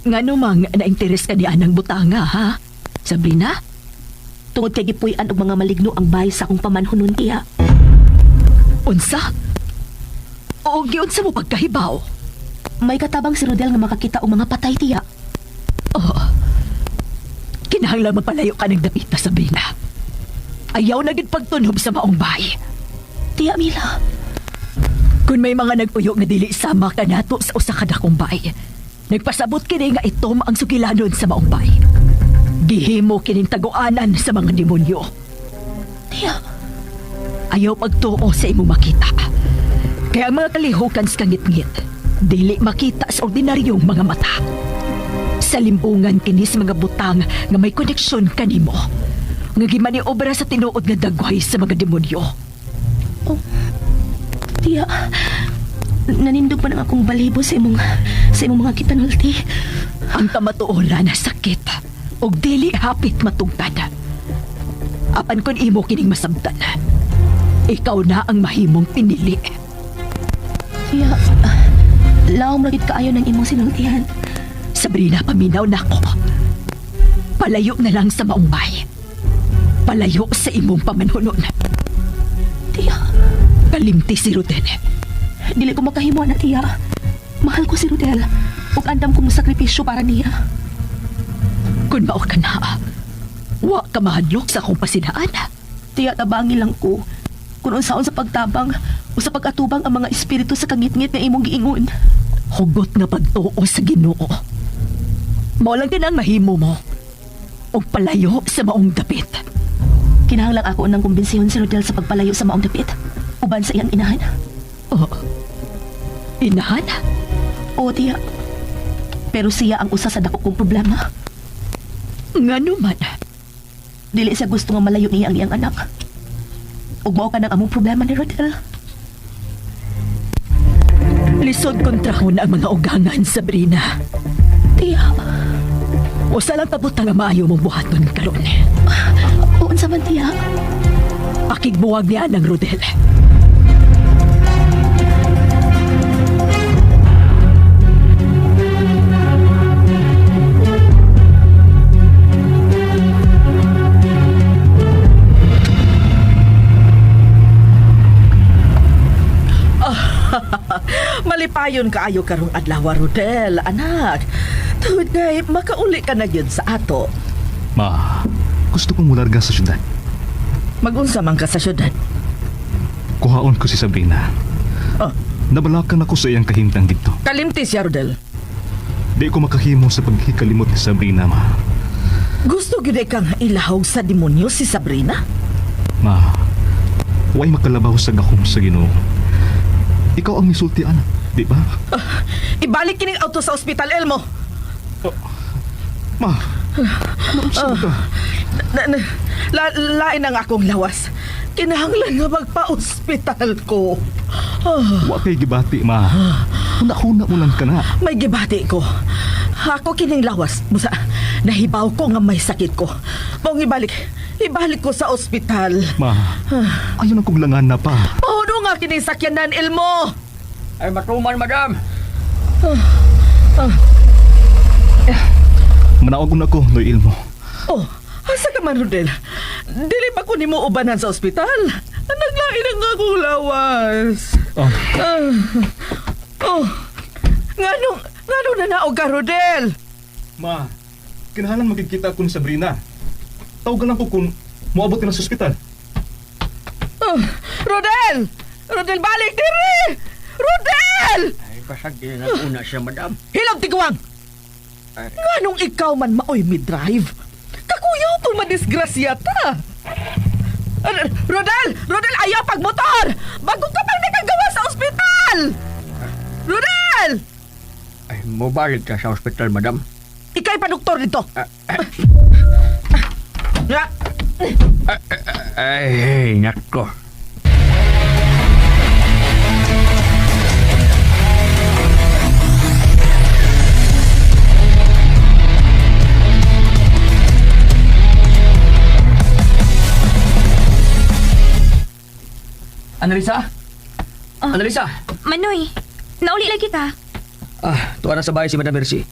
Nga namang na-interes ka niya ng butanga, ha? Sabrina? Tungod kay gipuy-an og mga maligno ang bahay sa akong pamanhunon tiya. Unsa? O giunsa mo pagkahibaw? May katabang si Rodel nga makakita og mga patay tiya. Oh, kinahanglan mapalayo ka ng dapita, Sabrina. Ayaw na gid pagtunob sa maong bahay. Tiya Mila, Kung may mga nag-uyo nga dili sama ka nato sa usa ka dakong bahay, nagpasabot kini nga itom ang sugilanon sa maong bahay. Gihimo kining taguanan sa mga demonyo. tiya, Ayaw pagtuo sa imo makita. Kaya ang mga kalihukan sa kangit-ngit, dili makita sa ordinaryong mga mata. Sa limbungan kini sa mga butang nga may koneksyon kanimo, nga gimaniobra sa tinuod nga dagway sa mga demonyo. tiya. Nanindog pa nang akong balibo sa imong mga kitanulti. Ang kamatuoran na sakit og dili hapit matungtad. Apan kun imo kining masabtan, ikaw na ang mahimong pinili. Tiya, laom ragit kaayo ng imong sinultihan. Sabrina, paminaw na ko. Palayo na lang sa maong bahay. Palayo sa imong pamanhunon. Tiya, Kalimti si Rodel. dili ko makahimo na tiya. Mahal ko si Rodel ug andam kong sakripisyo para niya. Kung mao ka na, wa ka mahadlok sa akong pasinaan. Tiya, tabangi lang ko. Kung unsaon sa pagtabang o sa pag-atubang ang mga espiritu sa kangit-ngit nga imong giingon. Hugot nga pagtuo sa Ginoo. Mao lang din ang mahimo mo. Og palayo sa maong dapit. Kinahanglang ako nang kumbensihon si Rodel sa pagpalayo sa maong dapit. Uban sa iyang inahan. Oh, inahan? Oo, tiya. Pero siya ang usa sa dako kong problema. Nga naman. Dili siya gusto nga malayo niya ang iyang anak. Ug mao ka ng among problema ni Rodel. Lisod kontrahon ang mga ugangan, Sabrina. Tiya, Usa lang tabutang nga maayo mong buhaton karon. unsa man tiya? Akig buwag niya ng Rodel. Malipayon kaayo karong adlaw, Rodel, anak. Tuwid ngay, makauli ka na yun sa ato. Ma, gusto kong mularga sa syudad. Mag-unsa man ka sa syudad. Kuhaon ko si Sabrina. Oh, Nabalakan ako sa iyang kahintang dito. kalimti siya, Rodel. Di ko makahimo sa paghikalimot ni Sabrina, ma. Gusto gyud kang ilahog sa demonyo si Sabrina? Ma, way makalabaw sa gakom sa Ginoo. Ikaw ang misulti, anak, di ba? Ibalik kining auto sa ospital, Elmo. Ma, naunsa ka? Lain ang akong lawas. Kinahanglan nga magpa-ospital ko. Wa kay gibati, ma. Huna-huna mo lang ka na. May gibati ko. Ako kining lawas. Musa, nahibaw ko nga may sakit ko. Mong ibalik ko sa ospital. Ma, ayaw na kong langan na pa. Pauno nga kining sakyanan, Elmo. Ay, matuman, madam. Manawag na ko, Noy Ilmo. Oh, asa ka man, Rodel? Dili ba ko nimo ubanan sa ospital? Naglain ang akong lawas. Nganong na naog ka, Rodel? Ma, kinahanglan magkikita ko ni Sabrina. Tawagan lang ko kung moabot ka na sa ospital. Rodel! Rodel, balik diri! Rodel! Ay, pasagdi na una siya, madam. Hilaw tiguang! Nganong ikaw man maoy midrive? Kakuyaw to madisgrasya ta! Rodel! Rodel, ayaw pagmotor! Bago ka pang nakagawa sa ospital! Rodel! Ay, mobalik ka sa ospital, madam. Ika'y padoktor dito! Nga! Ay, nako. Annalisa? Annalisa? Manoy, nauli lagi ka. Tuwa na sa bahay si Madam Mercy.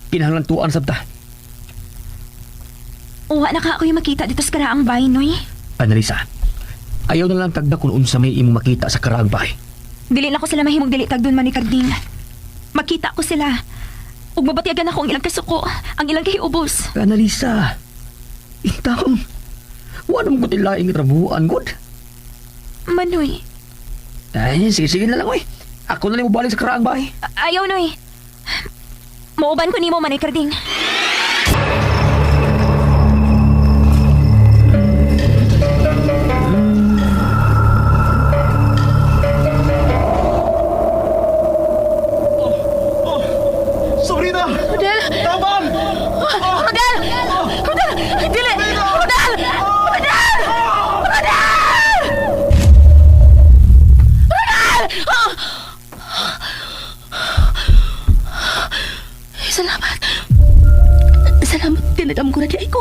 kinahanglan sabta. Uwa na ka ako yung makita dito sa karaang bahay, Noy. Annalisa, ayaw na lang tagda kung unsa may imong makita sa karaang bahay. Dili na ko sila mahimong dili tag doon man ni Carding. Makita ko sila. Ug mabatiagan ako ang ilang kasuko, ang ilang kahiubos. Annalisa, itaon. Wala mo ko tilaing rabuan, God. Manoy, Ay, sige na lang, oy. Ako na lang mabalik sa karaang bahay. ayaw, Noy. Mauban ko nimo man ni Carding. Sabrina! Rodel! Tabang! Rodel! Rodel! Dili! Rodel! Rodel! Rodel! Salamat. Salamat tinagam ko na di ko.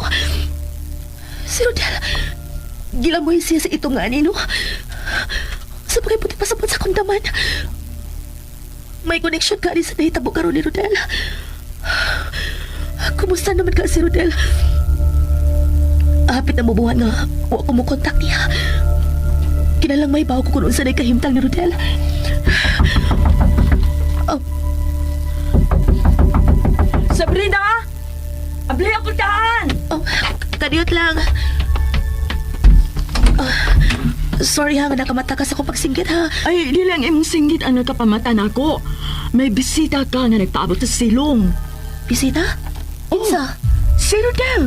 Si Rodel, gilamoy siya sa itong ani, no? Sa bagay puti pasapot sa kundaman. May connection ka rin sa nahitabo karon ni Rodel. Kumusta naman ka si Rodel? Hapit na mubuhan nga, wa ko mo kontak niya. Kinalang may bawo ko kung unsa na kahimtang ni Rodel. Sabrina! Abli ako daan! Oh, kadiyot lang. Sorry ha, nga nakamata ka sa akong pagsinggit ha. Ay, di lang imong singgit ang nagkapamatan ako. May bisita ka nga nagpaabot sa silong. Bisita? Insa? Si Rodel.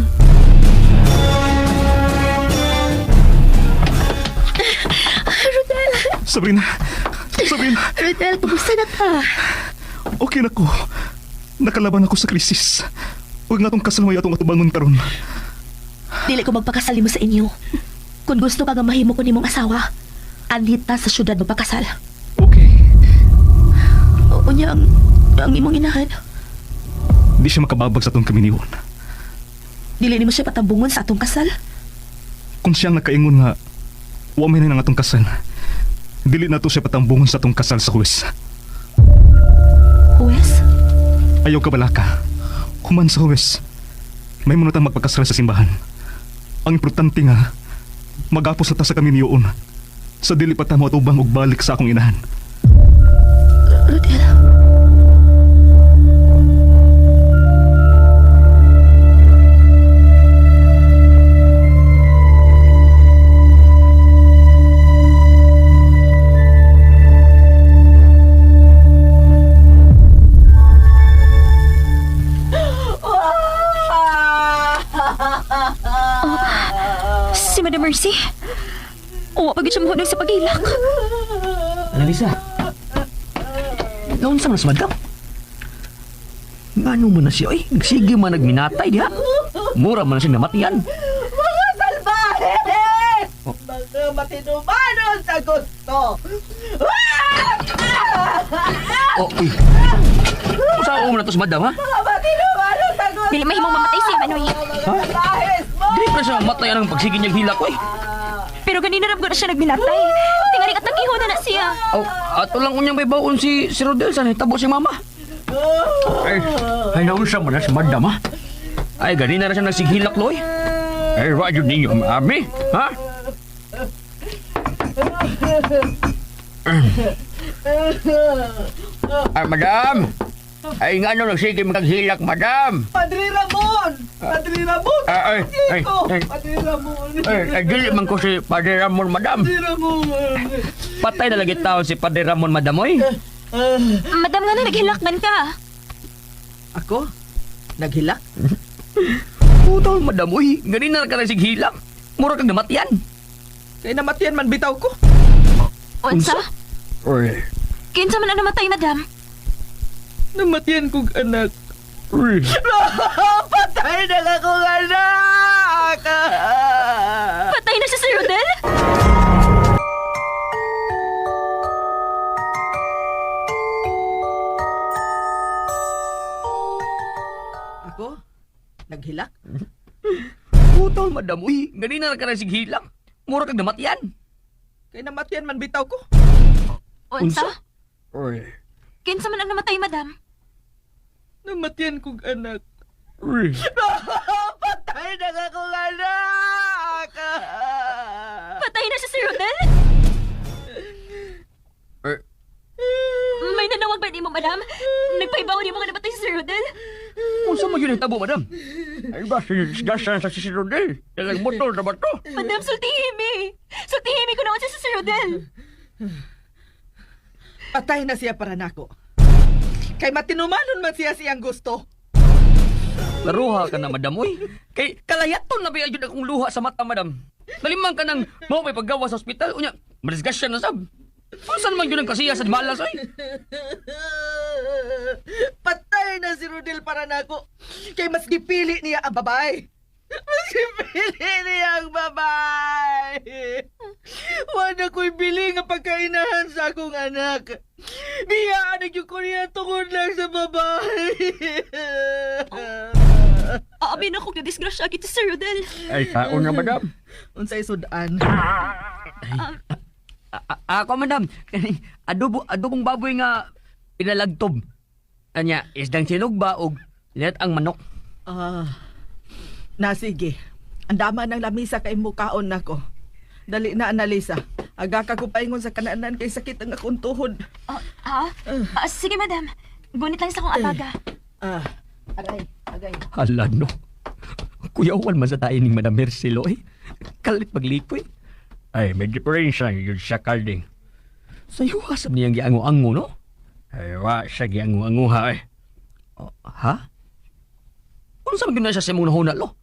Rodel! Sabrina! Sabrina! Rodel, kumusta na ka? Okay na ko. Nakalaban ako sa krisis. Huwag nga tong kasal mo atong atubangon karon. Dili ko magpakasal mo sa inyo. Kung gusto ka nga mahimo ko nimong asawa, andit ta sa syudad magpakasal. Okay. O niya ang imong inahan. Di siya makababag sa atong kaminiwan. Dili nimo siya patambungon sa atong kasal. Kung siyang nakaingon nga, wa may na ng atong kasal. Dili na to siya patambungon sa atong kasal sa huwes. Huwes? Ayaw ka balaka. Human sa huwes. May munatang magpakasal sa simbahan. Ang importante nga, magapos na ta sa kami niyoon. Sa dili pa ta mo atubang og balik sa akong inahan. Rodel. Si Madam Mercy. Uwa pagit siya mahunag sa pagilak. Annalisa, naunsa man sa madam? Ngano man na siya, oy? Nagsige man nagminatay, diha. Mura man na siya namatian. Mga salbahe! Mga matinumanon sa gusto! Oh, uy. Saan mo na to sa madam, ha? Mga matinumanon sa gusto! Dili mahimong mamatay siya, Manoy. Mga salbahes mo! Di pa siya matay ang pagsige niyang hilak, oy. Pero ganina ram ko na siya nagminatay. Tingali at nagkiho na siya. Oh, ato lang unyang may baon si Rodel sa tabo si mama. Ay naunsa mo na si madam, ha? Ay, ganina na siya nagsighilak, loy. Ay, radyo ninyo, mami, ha? Ay, madam! Ay, nga nung nagsige magaghilak, madam! Padre Ramon! Padre Ramon! Ay, ay, Ko! ay. Padre Ramon! Ay, dili man ko si Padre Ramon, madam. Padre Ramon! Patay na lagi tao si Padre Ramon, madam, oy. Madam nga na naghilakman ka. Ako? Naghilak? Putol, madam, oy. Ganina na ka nagsighilak. Mura kang namatian. Kaya namatian man bitaw ko. Unsa? Oy. Kinsa man ang namatay, madam? Namatian kong anak. Uy. Patay na lang akong anak! Patay na si Sir Rodel? Ako? Naghilak? Putol, madam, uy. Ganina na ka nagsighilak. Mura kang namatian. Kaya namatian man bitaw ko. Unsa? Oy. Kinsa man ang namatay, madam? Namatian kong anak. Uy, Patay na nga kong anak! Patay na si Sir Rodel? er, May nanawag ba ni mo, madam? Nagpaibaw ni mo nga namatay si Sir Rodel? unsa man yun ang tabo, madam? Ay ba, sinisgasan sa si Rodel. Dalang motor na ba to? Madam, sultihimi! Sultihimi ko naman siya si Sir Rodel! Patay na siya para nako. Kay matinumanon man siya siyang gusto. Laruha ka na, madam, uy. Kay kalayaton na ba yun akong luha sa mata, madam? Nalimang ka ng mo may paggawa sa ospital. Unya, marisgas siya na sab. Saan man yun ang kasiya sa malas, oy? Patay na si Rodel para nako. Kay mas gipili niya ang babae. Mas gipili niya ang babae. Wala ko'y bili nga pagkainahan sa akong anak. Biyaan ang ko niya tungod lang sa babae. Aamin ako na disgrasya kita, Sir Rodel. Ay, taon na, madam. Unsay sudan. Ako, madam. Adobong baboy nga pinalagtob. Anya, isdang sinugba og let ang manok. Na sige. Andama ng lamisa kay mukaon nako. Dali na, Analisa. Aga ka ko paingon sa kananan kay sakit ang akong tuhod. Sige, madam. Gunit lang sa akong abaga. Agay. Hala, no. Kuyawan man sa tayo ni Madam Mercelo, eh. Kalit paglikoy. Ay, may diferensya yun sa kalding. Sa'yo hasap niyang giango-ango, no? Ay, wa siya giango-ango, ha, eh. Oh, ha? Kung saan gina siya sa mong nahuna, lo?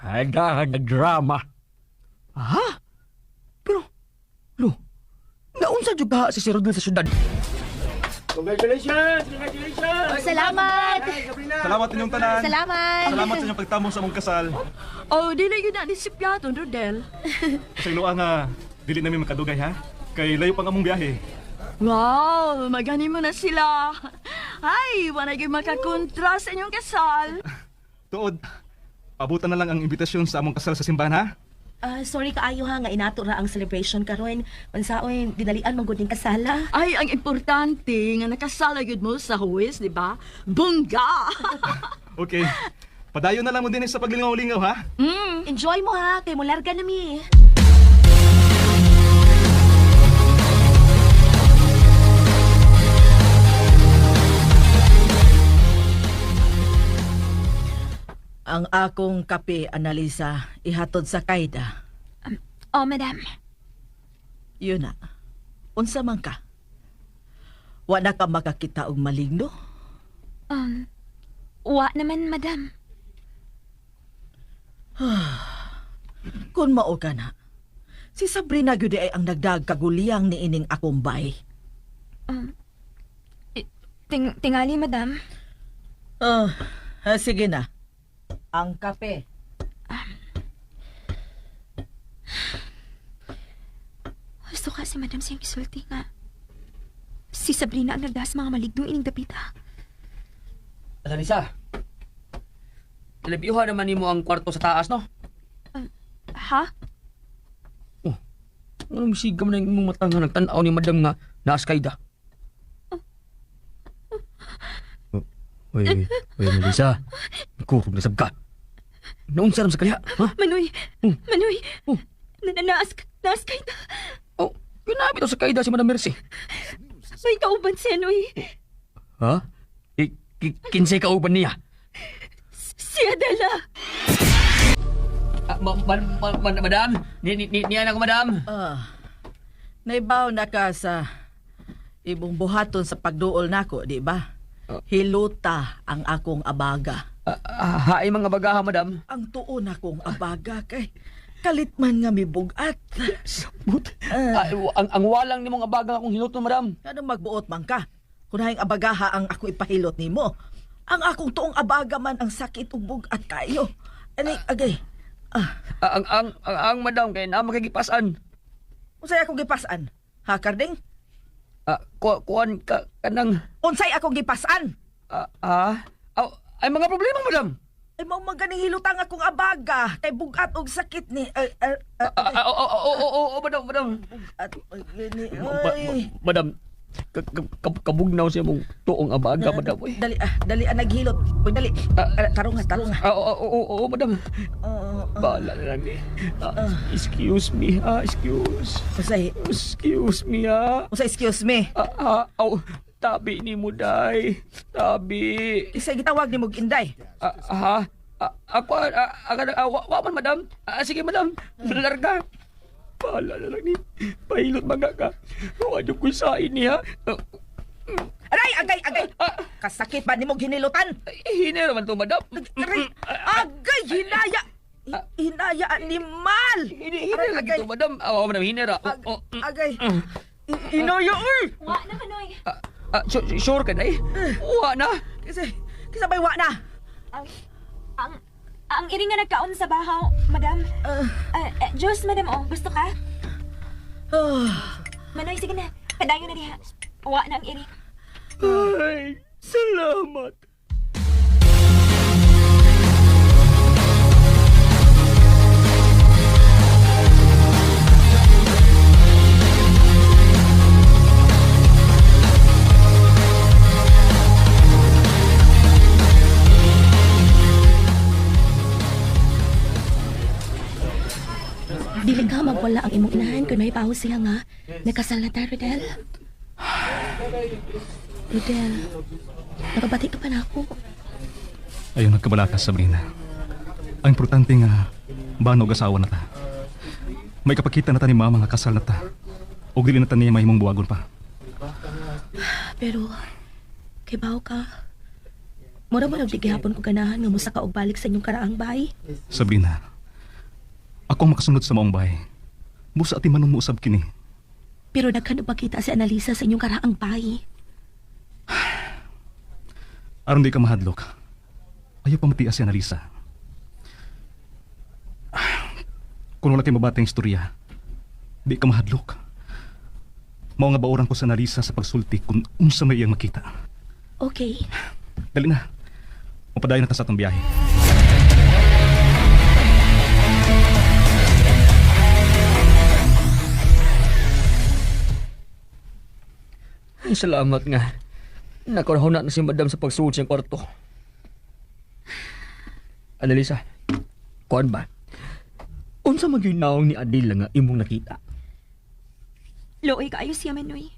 Ay, nagdrama. Ha? Pero, lo, naunsa dyan ka si Sir Rodel sa syudad? Congratulations! Congratulations! Salamat! Salamat inyong tanan. Salamat! Salamat sa inyong pagtamo sa mong kasal. Oh, di na yun na disipyaton, Rodel. Sa iloa nga, dili namin makadugay ha. Kay layo pang among biyahe. Wow, magani mo na sila. Ay, wala yung makakontra sa inyong kasal. Tuod, abutan na lang ang imbitasyon sa among kasal sa simbahan ha. Sorry kaayo ha, nga inato ra ang celebration karon. Mansaoy, dinalian man gud ning kasala. Ay, ang importante nga nakasala yun mo sa huwes, di ba? Bungga! Okay. Padayon na lang mo din sa paglingaw-lingaw ha. Enjoy mo ha, kay mo larga na mi. Ang akong kape, Analisa, ihatod sa kayda. Madam. Yun na. Unsa man ka? Wala ka makakita og maligno? Wa naman, madam. Kung mao ka na, si Sabrina gyud ay ang nagdag kaguliyang ni ining akong bay. Tingali, madam. Sige na. Ang kape. Gusto kasi, madam, siyang kisulti nga. Si Sabrina ang nagdas mga maligdong ining dapita. Alisa, talipiyuhan naman mo ang kwarto sa taas, no? Ha? Anong sigam na yung mong matang nga nagtanaw ni madam nga naas kayda? Uy, Alisa, kurog na sabka. Noong saram sa kaya, ha? Manoy! Manoy! Naas kayo na. Oh, pinabit sa kayda si Madam Mercy. May kauban siya, Noy. Ha? Kinsay kauban niya? Si Adela. Madam? Niyan ako, madam? Naibaw na ka sa ibong buhaton sa pagduol nako, di ba? Hiluta ang akong abaga. Haay mga bagaha, madam. Ang tuon akong abaga kay kalit man nga mibugat. Sabot. Ang walang ni mong abaga akong hinuto, madam. Ano magbuot man ka? Kunahing abagaha ang ako ipahilot nimo. Ang akong tuong abaga man ang sakit ug bugat kayo. Ani agay. Ang madam kay na makikipasan. Unsay akong gipasan? Ha, Karding? Kuan ka kanang Unsay akong gipasan? ay mga problema, madam. Ay mao maganing hilutang akong abaga kay bugat og sakit ni Madam. bugat ni ay. Madam, Kabugnaw siya mong tuong abaga, madam. Uy. Dali, naghilot. Uy, dali. Tarong nga. Oo, madam. Bahala na lang eh. Excuse me, excuse. Excuse me, Excuse me. Tabi ni mo, day. Tabi. Isa gitawag ni Mog Inday. Ako, waman, madam. Sige, madam. Larga. Bahala na lang ni. Pahilot mga ka. Huwag yung kusain niya. Aray, agay. Kasakit ba ni Mog hinilutan? Hinira man to, madam. Aray, agay, hinaya. Hinaya animal. Hinira lang ito, madam. Madam, hinira. Agay. Inaya, uy. Wa na, Manoy. Sure ka, day? Uwa na. Kisa ba'y wa na? Ang iring nga nagkaon sa bahaw, madam. Diyos, madam, gusto ka? Manoy, sige na. Padayon na diha. Wa na ang iring. Ay, salamat. Dili ka magwala ang imong inahan kung may paho siya nga. Nagkasal na tayo, Rodel. Rodel, nakabati ka pa na ako. Ayaw nagkabalakas, Sabrina. Ang importante nga, banog asawa na ta. May kapakita na ta ni mama nga kasal na ta. O dili na ta niya mahimong buwagon pa. Pero, kay baho ka. Mura ba nagdigihapon ko ganahan nga mo sa kaugbalik sa inyong karaang bahay? Sabrina, ako ang makasunod sa maong bahay. Busa ati manon mo usab kini. Pero nagkano ba kita si Annalisa sa inyong karaang bahay? Aron di ka mahadlok. Ayaw pa matias si Annalisa. Kung wala kayo mabatang istorya, di ka mahadlok. Mao nga baoran ko sa Annalisa sa pagsulti kung unsa may iyang makita. Okay. Dali na. Mapadayon na ta sa atong biyahe. Ay, salamat nga. Nakurahon na si madam sa pagsuot siyang kwarto. Annalisa, kuan ba? Unsa magyunaong ni Adil nga imong nakita? Looy kaayo siya, Manoy.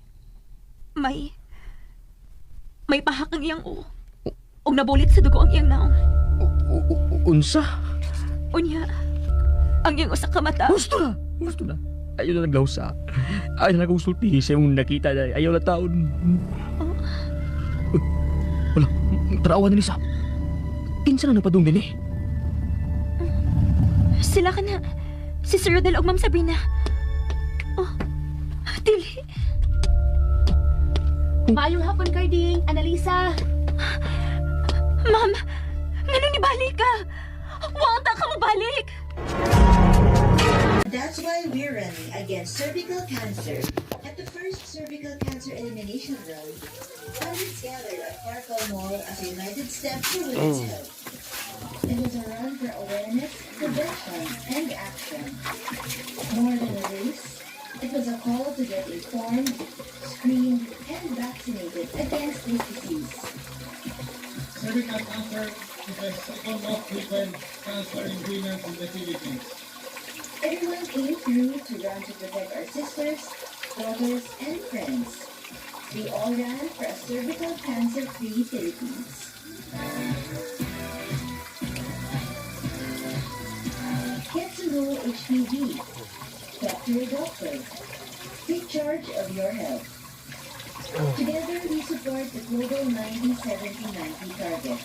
May pahak ang iyang o. Og nabulit sa dugo ang iyang naong. Unsa? Unya, ang iyang usa ka mata. Gusto na. Ayaw na naglawsa. Ayaw na nagkusulti sa yung nakita na ayaw na taon. Wala, tarawan na Lisa. Kinsa na napadung din eh. Sila ka na. Si Sir Rodel og Ma'am Sabrina. Dili. Maayong hapon, Carding. Annalisa. Ma'am, nganong nibalik ka? Huwag ka mabalik. That's why we're running against cervical cancer. At the first cervical cancer elimination run, hundreds gathered at Farkle Mall as a united step for women's health. It was a run for awareness, prevention, and action. More than a race, it was a call to get informed, screened, and vaccinated against this disease. Cervical cancer is the second most frequent cancer in women in the Philippines. Everyone came through to run to protect our sisters, daughters, and friends. We all ran for a cervical cancer-free Philippines. Get to know HPV. Talk to your doctor. Take charge of your health. Together, we support the global 90-70-90 target.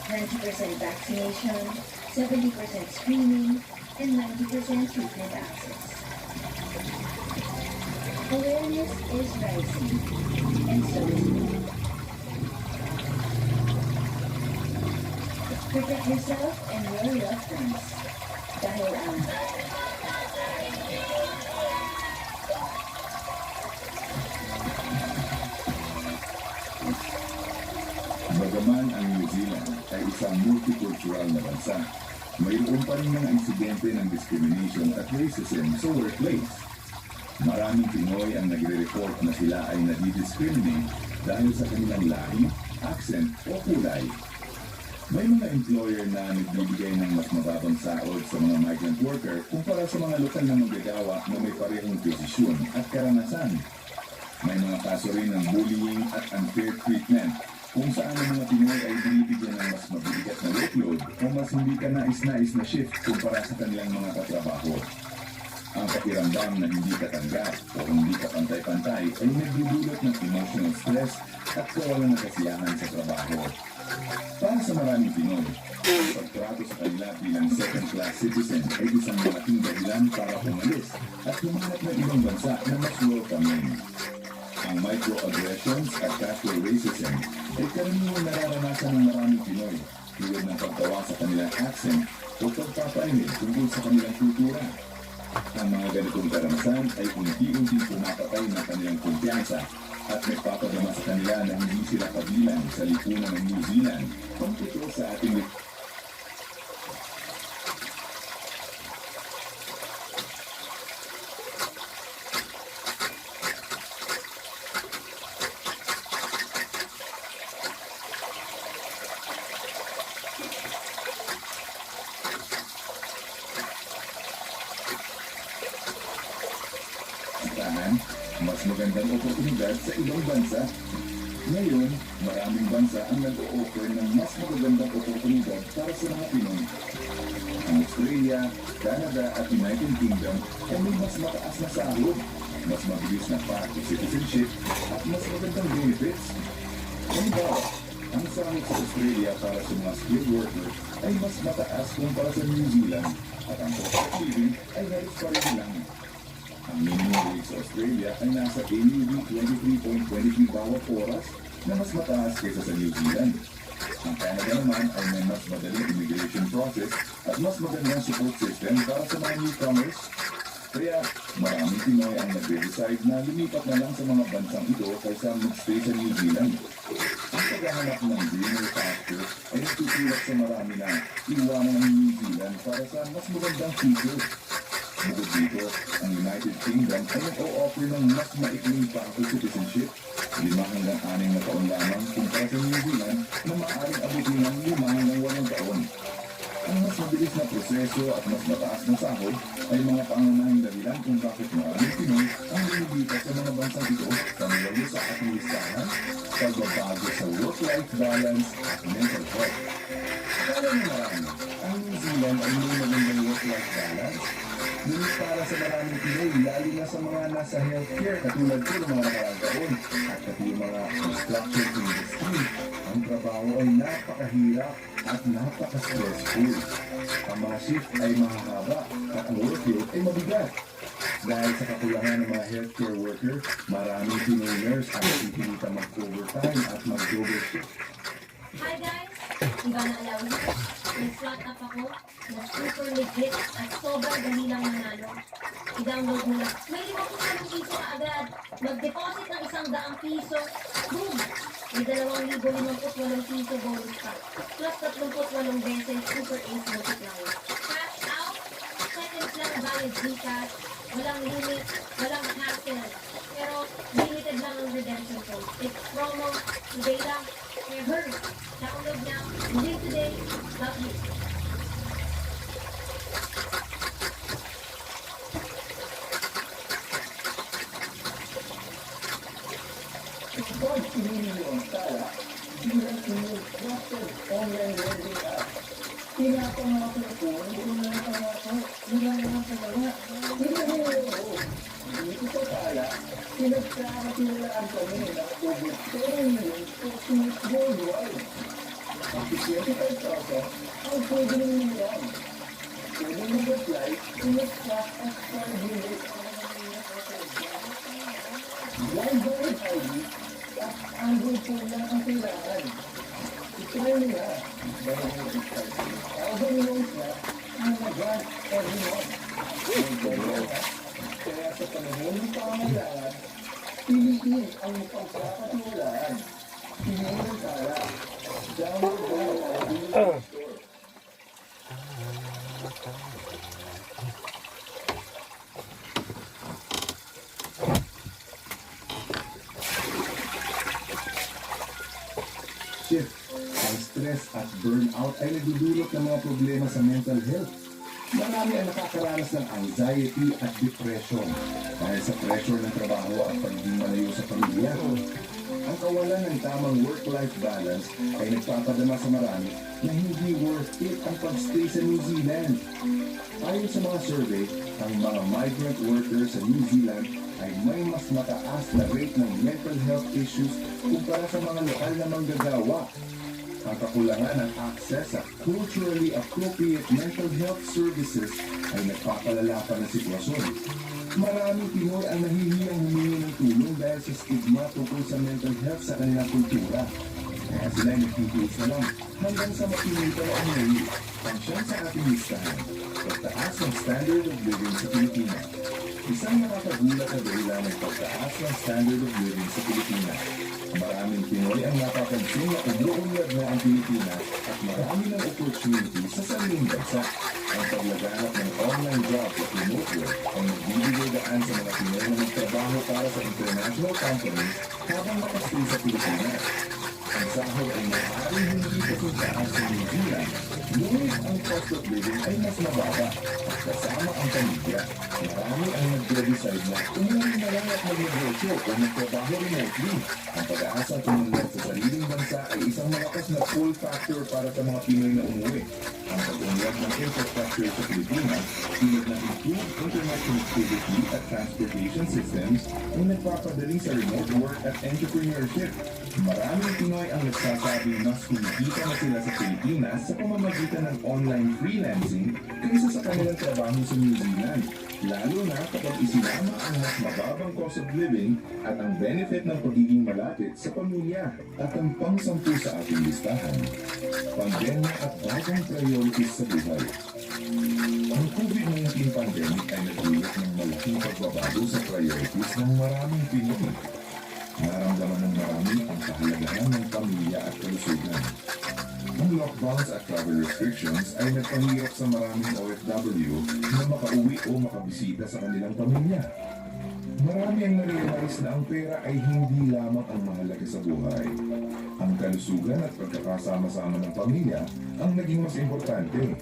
90% vaccination, 70% screening, and 90% treatment access. Awareness is rising, and so is it. Protect yourself and your loved ones. Dahil ang Bagaman ang New Zealand ay isang multicultural na bansa, mayroon pa rin mga insidente ng discrimination at racism sa workplace. Maraming Pinoy ang nagre-report na sila ay nadidiscriminate dahil sa kanilang lahi, accent o kulay. May mga employer na nagbibigay ng mas mababang sahod sa mga migrant worker kumpara sa mga lokal na manggagawa na may parehong posisyon at karanasan. May mga kaso rin ng bullying at unfair treatment kung saan ang mga Pinoy ay binibigyan ng mas mabibigat na workload o mas hindi ka nais-nais na shift kumpara sa kanilang mga katrabaho. Ang pakiramdam na hindi ka tanggap o hindi ka pantay-pantay ay nagdudulot ng emotional stress at kawalan ng kasiyahan sa trabaho. Para sa maraming Pinoy, ang pagtrato sa kanila bilang second-class citizen ay isang malaking dahilan para umalis at humanap ng ibang bansa na mas welcoming. Ang microaggressions at casual racism ay karaniwang nararanasan ng maraming Pinoy tulad ng pagtawa sa kanilang accent o pagpapainig tungkol sa kanilang kultura. Ang mga ganitong karanasan ay unti-unting pumapatay ng kanilang kumpiyansa at nagpapadama sa kanila na hindi sila kabilang sa lipunan ng New Zealand pagkito sa ating mas magandang oportunidad sa ibang bansa. Ngayon, maraming bansa ang nag-o-offer ng mas magagandang oportunidad para sa mga Pinoy. Ang Australia, Canada at United Kingdom ay may mas mataas na sahod, mas mabilis na path to citizenship at mas magandang benefits. Halimbawa, ang sahod sa Australia para sa mga skilled workers ay mas mataas kumpara sa New Zealand at ang cost of living ay halos pareho lang. Ang minimum wage sa Australia ay nasa AUD 23.23 bawat oras na mas mataas kaysa sa New Zealand. Ang Canada naman ay may mas madaling immigration process at mas magandang support system para sa mga newcomers. Kaya maraming Pinoy ang nagde-decide na lumipat na lang sa mga bansang ito kaysa mag-stay sa New Zealand. Ang paghahanap ng greener pastures ay nagtutulak sa marami na iwanan ang New Zealand para sa mas magandang future. Bukod dito, ang United Kingdom ay nag-o-offer ng mas maikling path to citizenship, 5 hanggang 6 na taon lamang kumpara sa New Zealand na maaaring abutin ng 5 hanggang 8 taon. Ang mas mabilis na proseso at mas mataas na sahod ay mga pangunahing dahilan kung bakit maraming Pinoy ang lumilipat sa mga bansang ito pamilyo sa ating listahan, pagbabago sa work-life balance at mental health. Kaya ng marami, ang New Zealand ay may magandang work-life balance. Ngunit para sa maraming Pinoy, lalo na sa mga nasa healthcare katulad ko ng mga nakarang taon at pati yung mga construction industry, ang trabaho ay napakahirap at napaka-stressful. Ang mga shift ay mahahaba at ang workload ay mabigat. Dahil sa kakulangan ng mga healthcare worker, maraming Pinoy nurse ang napipilitan mag-overtime at mag-double shift. Hi guys! Iba na alaw na. Nag-flat up ako na super legit at sobrang dali lang manalo. I-download mo lang. May 50 piso ka agad. Mag-deposit ng 100 piso. Boom! May 2,058 piso bonus pa. Plus 38 beses Super Ace multiplier. Cash out, seconds lang bayad Gcash. Walang limit, walang hassle. Pero limited lang ang redemption code. It's promo, today lang. Kaya hurry! Download now. Live today. Love you. burnout ay nagdudulot ng mga problema sa mental health. Marami ang nakakaranas ng anxiety at depression dahil sa pressure ng trabaho at pagiging malayo sa pamilya. Ang kawalan ng tamang work-life balance ay nagpapadama sa marami na hindi worth it ang pagstay sa New Zealand. Ayon sa mga survey, ang mga migrant workers sa New Zealand ay may mas mataas na rate ng mental health issues kumpara sa mga lokal na manggagawa. Ang kakulangan ng access sa culturally appropriate mental health services ay nagpapalala pa ng sitwasyon. Maraming Pinoy ang nahihiyang humingi ng tulong dahil sa stigma tungkol sa mental health sa kanilang kultura. Kaya sila ay nagtitiis na lang hanggang sa mapinita ang ngayon. Pansyan sa ating listahan, pagtaas ng standard of living sa Pilipinas. Isang nakakagulat na dahilan ng pagtaas ng standard of living sa Pilipinas. Maraming Pinoy ang napapansin na umuunlad na ang Pilipinas at marami ng opportunities sa sariling bansa. Ang paglaganap ng online job at remote work ang nagbibigay daan sa mga Pinoy na magtrabaho para sa international companies habang nakastay sa Pilipinas. Ang sahod ay maaaring hindi kasing sa New Zealand, ngunit ang cost of living ay mas mababa at kasama ang pamilya. Marami ang nagde-decide na umuwi na lang at mag-negosyo o magtrabaho remotely. Ang pag-aasa tumunod sa sariling bansa ay isang malakas na pull factor para sa mga Pinoy na umuwi. Ang pag-unlad ng infrastructure sa Pilipinas, tulad ng improved internet connectivity at transportation systems, ay nagpapadali sa remote work at entrepreneurship. Maraming Pinoy ang nagsasabing mas kumikita na sila sa Pilipinas sa pamamagitan ng online freelancing kaysa sa kanilang trabaho sa New Zealand, lalo na kapag isinama ang mas mababang cost of living at ang benefit ng pagiging malapit sa pamilya. At ang pang-sampu sa ating listahan, pandemya at bagong priorities sa buhay. Ang COVID-19 pandemic ay nagdulot ng malaking pagbabago sa priorities ng maraming Pinoy. Naramdaman ng marami ang kahalagahan ng pamilya at kalusugan. Ang lockdowns at travel restrictions ay nagpahirap sa maraming OFW na makauwi o makabisita sa kanilang pamilya. Marami ang narealize na ang pera ay hindi lamang ang mahalaga sa buhay. Ang kalusugan at pagkakasama-sama ng pamilya ang naging mas importante.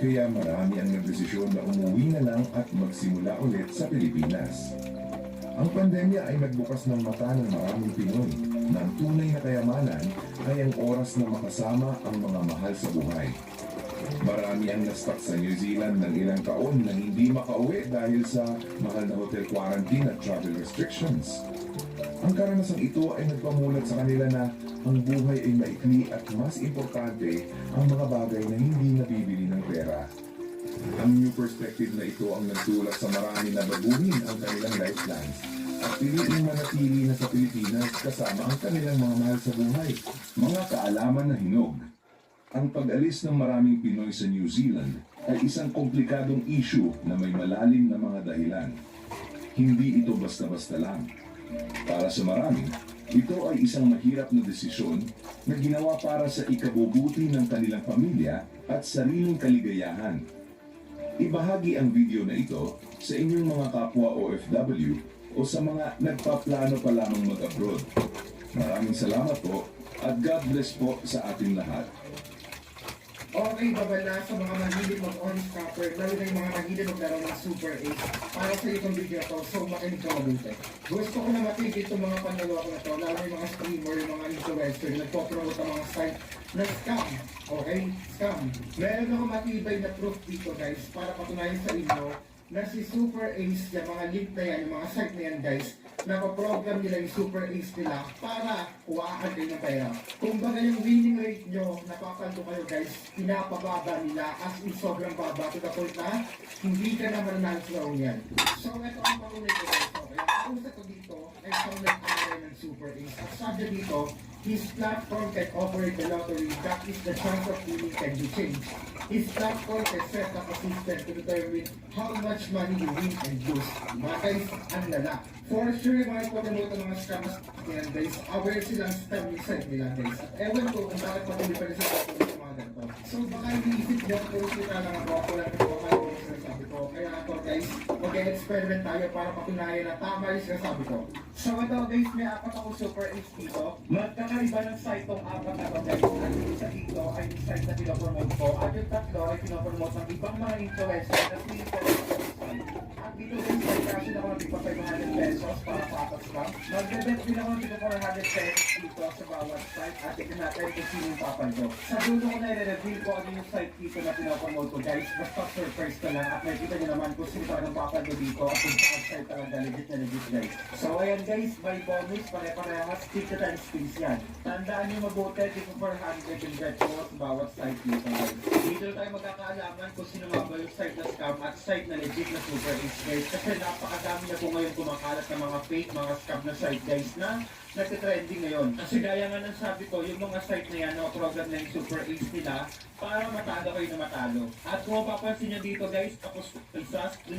Kaya marami ang nagdesisyon na umuwi na lang at magsimula ulit sa Pilipinas. Ang pandemya ay nagbukas ng mata ng maraming Pinoy na ang tunay na kayamanan ay ang oras na makasama ang mga mahal sa buhay. Marami ang na-stuck sa New Zealand ng ilang taon na hindi makauwi dahil sa mahal na hotel quarantine at travel restrictions. Ang karanasang ito ay nagpamulat sa kanila na ang buhay ay maikli at mas importante ang mga bagay na hindi nabibili ng pera. Ang new perspective na ito ang nagtulak sa marami na baguhin ang kanilang life plans at piliing manatili na sa Pilipinas kasama ang kanilang mga mahal sa buhay. Mga kaalaman na hinog. Ang pag-alis ng maraming Pinoy sa New Zealand ay isang komplikadong issue na may malalim na mga dahilan. Hindi ito basta-basta lang. Para sa marami, ito ay isang mahirap na desisyon na ginawa para sa ikabubuti ng kanilang pamilya at sariling kaligayahan. Ibahagi ang video na ito sa inyong mga kapwa OFW o sa mga nagpaplano pa lamang mag-abroad. Maraming salamat po at God bless po sa ating lahat. Okay, babala sa mga mahilig mag-on scrapper, lalo na yung mga mahilig maglaro ng Super 8. Para sa itong video to, so makinig ka mabuti. Gusto ko na matigil itong mga panloloko na to, lalo yung mga streamer, yung mga influencer, nagpo-promote ang mga site na scam. Okay? Scam. Meron ako matibay na proof dito guys, para patunayan sa inyo na si Super Ace, yung mga link na yan, yung mga site na yan guys, napaprogram nila yung Super Ace nila para kuhaan kayo ng pera. Kung baga yung winning rate nyo, napapanto kayo guys, pinapababa nila as in sobrang baba to the point na hindi ka na mananalo sa laro yan. So ito ang pangunay ko guys. Okay, ang usa ko dito ay isang nag-aaral ng Super Ace. At sabi dito, his platform can operate the lottery, that is the chance of winning can be changed. His platform can set up a system to determine how much money you win and lose. Mga guys, ang lala. For sure, yung mga ipagamutan ng mga scammers yan guys, aware silang scam yung site nila guys. At ewan ko kung bakit patuloy pa rin sila sa mga ganito. So baka iniisip nyo, kung kita lang ako lang ito, ano yung sinasabi ko. Kaya ako guys, mag-experiment tayo para patunayan na tama yung sinasabi ko. So ito guys, may apat ako super H dito. Magkakaiba ng site tong apat na to guys. At yung isa dito ay yung site na pinopromote ko. At yung tatlo ay pinopromote ng ibang mga influencer na at dito guys, nag-cash ako ng tigpa 500 pesos para sa apat lang. Mag-bet din ako ng tigpa 400 pesos dito sa bawat site at tignan natin kung sino yung papal ko. Sa dulo ko na i-reveal ko ano yung site dito na pinopromote ko guys. Basta surprise ka lang at nakikita nyo naman kung sino talagang papal ko dito at kung saan site talaga legit na legit guys. So ayan guys, may bonus pare-parehas stick to time spins yan. Tandaan nyo mabuti tigpa 400 yung bet ko sa bawat site dito guys. Dito tayo magkakaalaman kung sino nga ba yung site na scam at site na legit na super H guys. Kasi napakadami na po ngayon kumakalat ng mga fake, mga scam na site guys na nagtitrending ngayon. Kasi gaya nga ng sabi ko, yung mga site na yan, program na yung super H nila para matalo kayo na matalo. At kung mapapansin nyo dito guys, tapos dun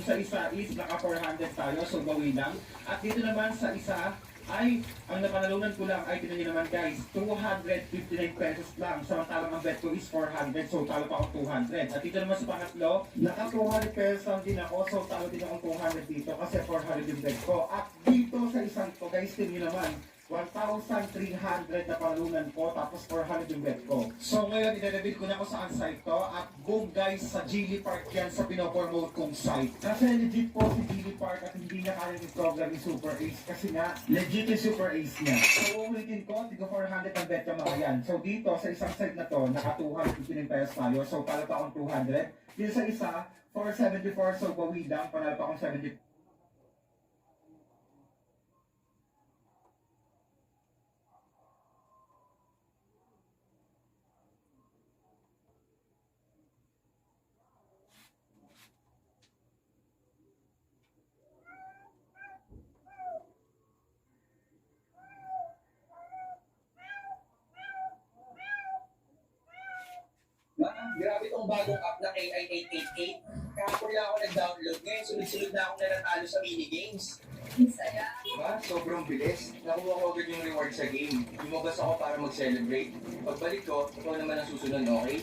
sa isa is naka 400 tayo, so bawi lang. At dito naman sa isa ay ang napanalunan ko lang ay tinan nyo naman guys 259 pesos lang, samantalang ang bet ko is 400, so talo pa ako 200. At dito naman sa pangatlo, naka 200 pesos lang din ako, so talo din ako 200 dito kasi 400 yung bet ko. At dito sa isang to guys, tinan nyo naman 1,300 na panalunan ko, tapos 400 yung bet ko. So ngayon, i-reveal ko na kung saan site to. At boom guys, sa Geely Park yan sa pinopromote kong site. Kasi legit po si Geely Park at hindi na kaya yung program yung Super Ace. Kasi nga, legit yung Super Ace niya. So ulitin ko, tigo 400 ang bet yung mga yan. So dito, sa isang site na to, naka 215 pesos tayo. So talo pa akong 200. Dito sa isa, 474, so bawi lang, panalo pa akong 70. Grabe tong bagong app na AI888. Kahapon lang ako nag-download. Ngayon, sunod-sunod na ako natalo sa minigames. Saya. Diba? Sobrang bilis. Nakuha ko agad yung reward sa game. Lumabas ako para mag-celebrate. Pagbalik ko, ikaw naman ang susunod, okay?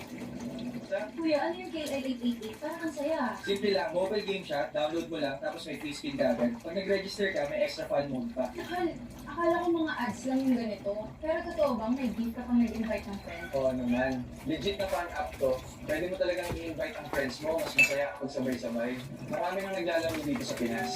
Kuya, ano yung KI888? Parang ang saya. Simple lang, mobile game siya, download mo lang, tapos may free spin ka agad. Pag nag-register ka, may extra fun mode pa. Akala ko mga ads lang yung ganito. Pero totoo bang may gift ka pang nag-invite ng friend? Oo naman. Legit na fun app to. Pwede mo talagang i-invite ang friends mo, mas masaya kung sabay-sabay. Marami nang naglalaro dito sa Pinas.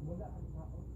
Wala ang tao.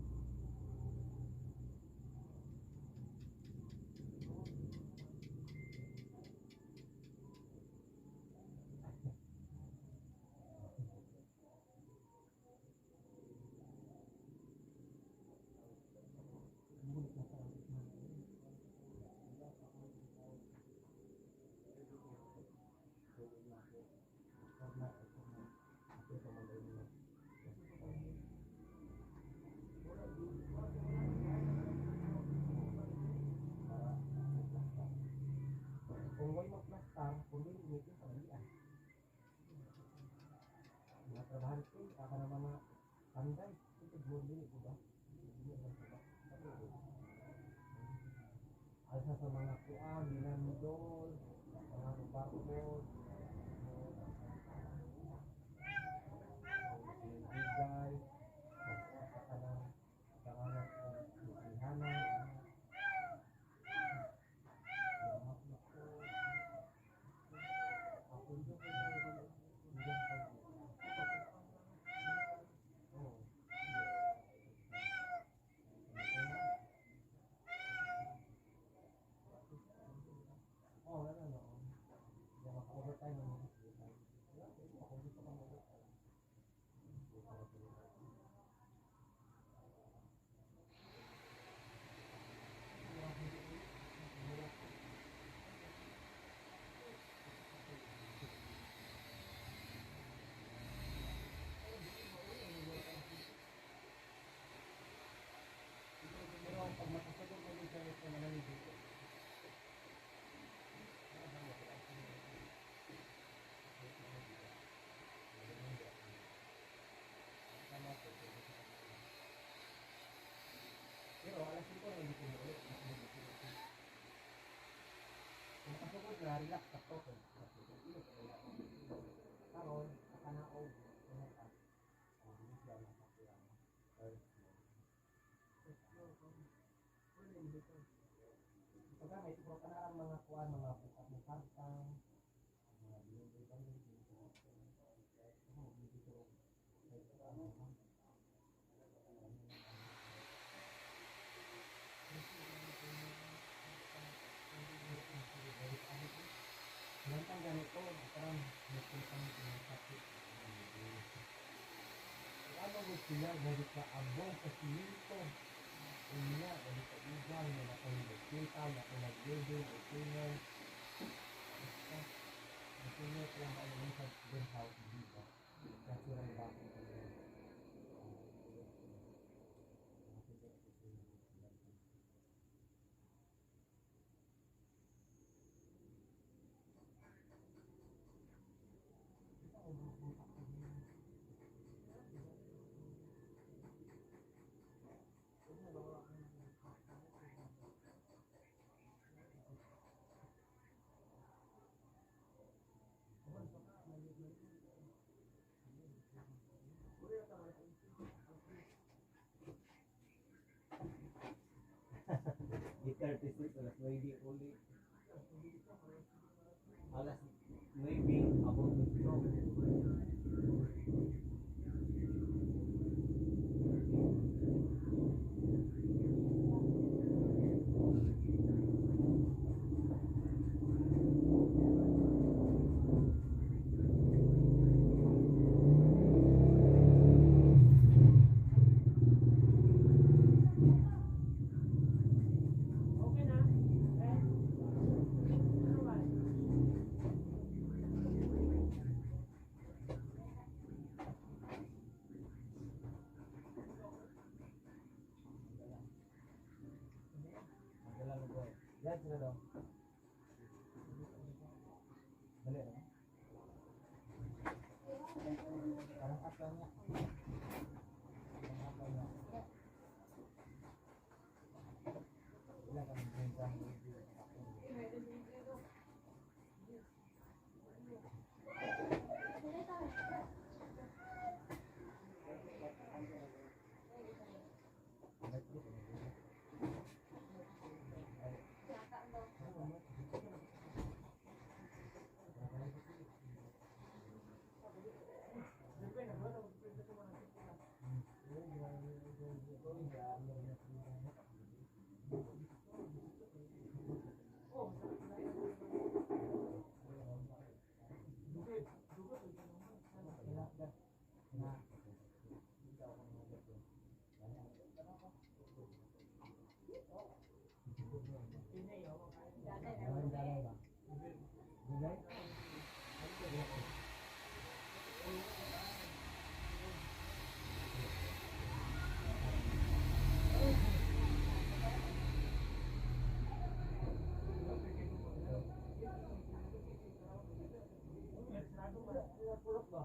Pulok ba?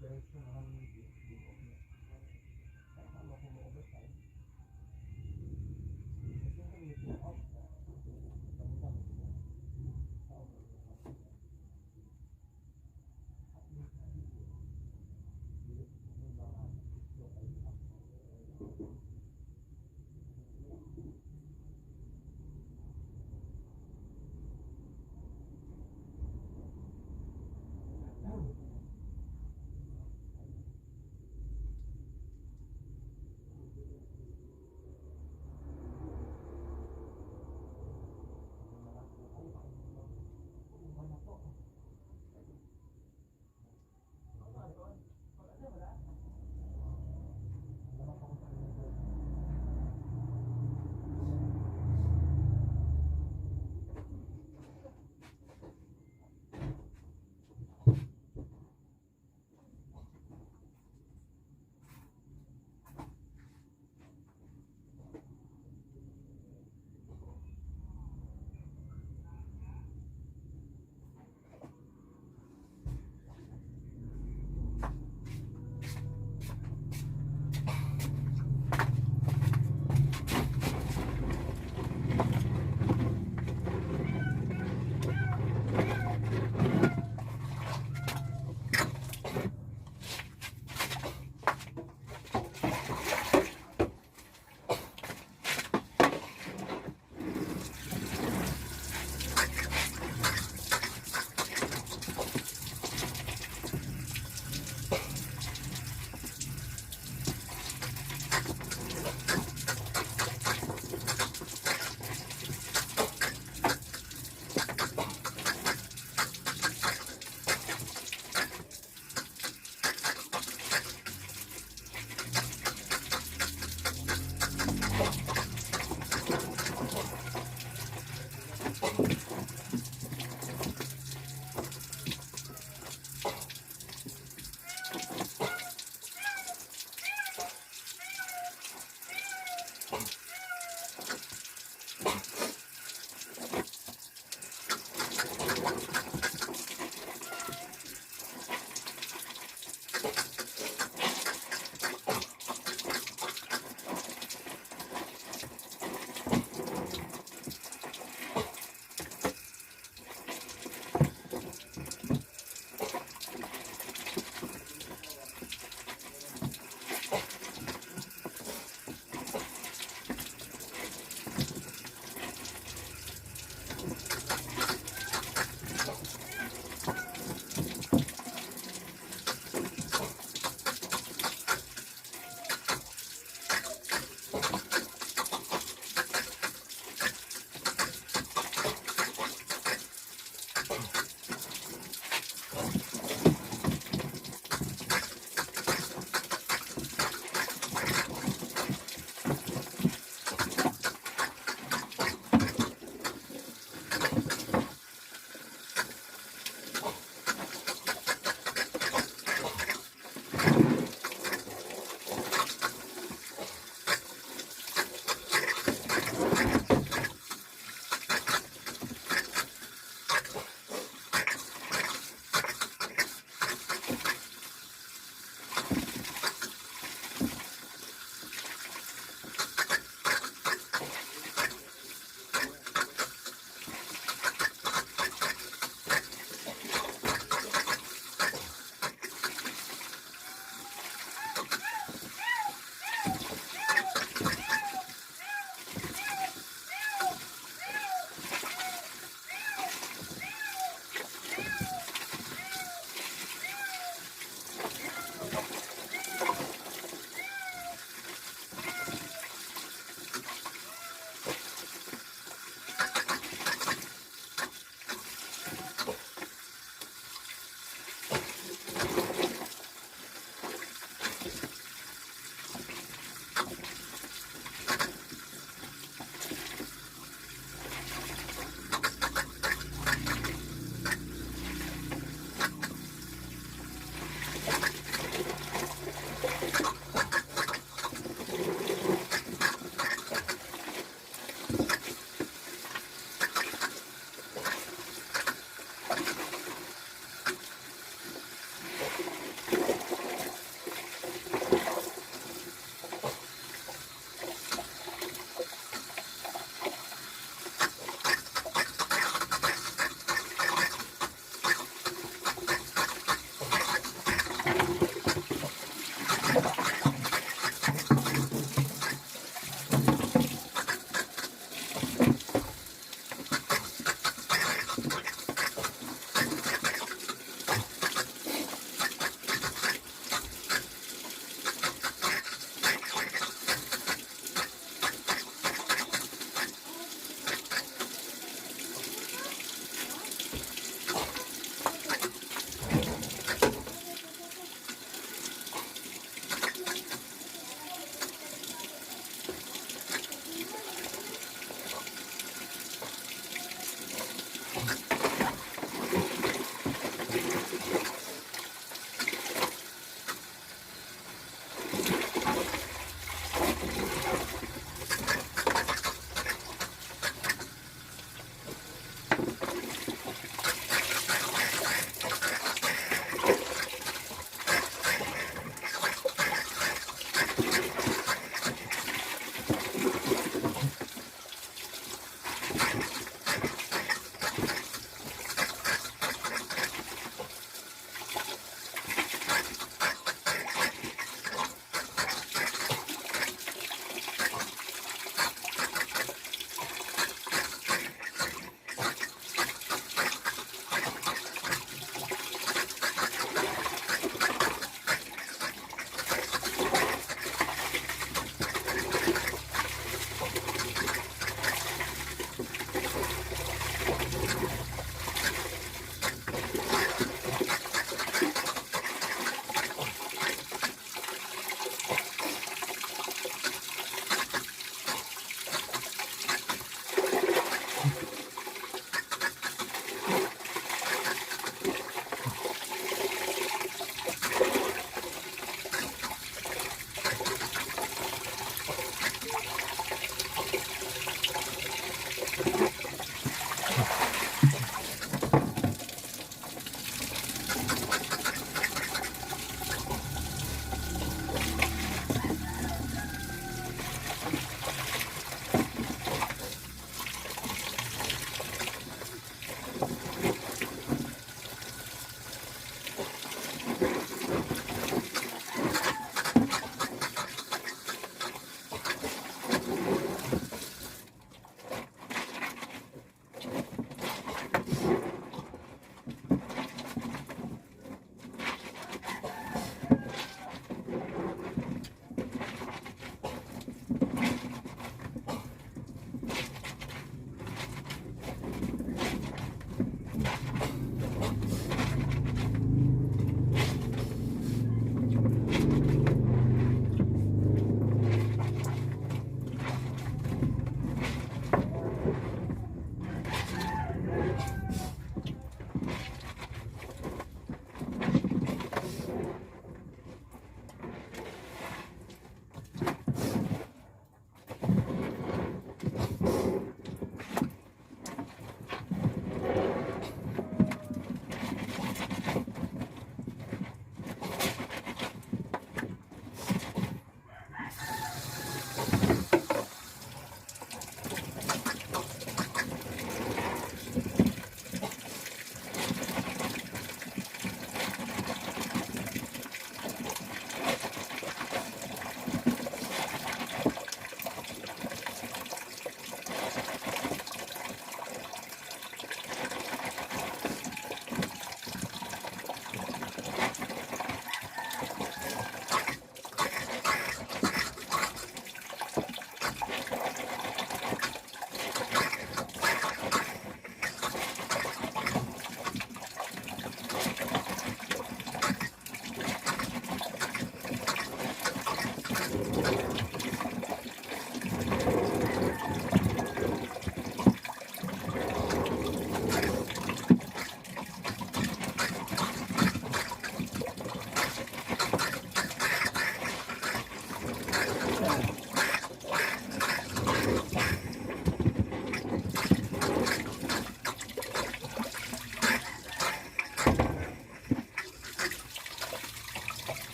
Operation naman yung